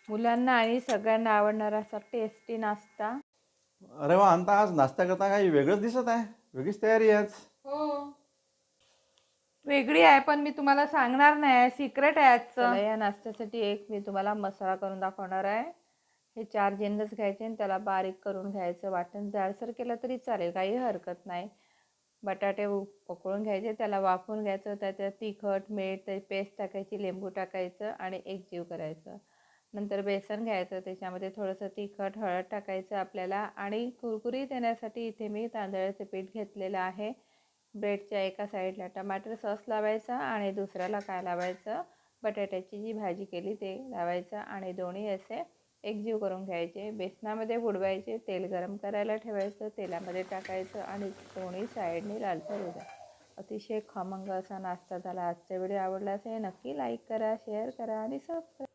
मुलांना आणि सगळ्यांना आवडणारा असा टेस्टी नाश्ता. अरे वा, अंता आज नाश्ता करता काही वेगळंच दिसत आहे. वेगळीच तयारी आहे आज. हो, वेगळी आहे पण मी तुम्हाला सांगणार नाही, सिक्रेट आहे आजचं. चला, या नाश्त्यासाठी एक मी तुम्हाला मसाला करून दाखवणार आहे. हे 4 जिन्नस घ्यायचे आणि त्याला बारीक करून घ्यायचं. वाटण जाडसर केलं तरी चालेल, काही हरकत नाही. बटाटे उकळून घ्यायचे, त्याला वाफवून घ्यायचं. त्याच्यात तिखट, मीठ, त्याची पेस्ट टाकायची, लिंबू टाकायचं आणि एकजीव करायचं. नंतर बेसन घ्यायचं, त्याच्यामध्ये थोडंसं तिखट, हळद टाकायचं आपल्याला आणि कुरकुरीत येण्यासाठी इथे मी तांदळाचं पीठ घेतलेलं आहे. ब्रेडच्या एका साईडला टमाटर सॉस लावायचा आणि दुसऱ्याला काय लावायचं, बटाट्याची जी भाजी केली ते लावायचं आणि दोन्ही असे एकजीव करून घ्यायचे. बेसनामध्ये बुडवायचे, तेल गरम करायला ठेवायचं, तेलामध्ये टाकायचं आणि दोन्ही साईडने लालसर होऊ द्या. अतिशय खमंग असा नाश्ता झाला. आजचा व्हिडिओ आवडला असेल नक्की लाईक करा, शेअर करा आणि सबस्क्राईब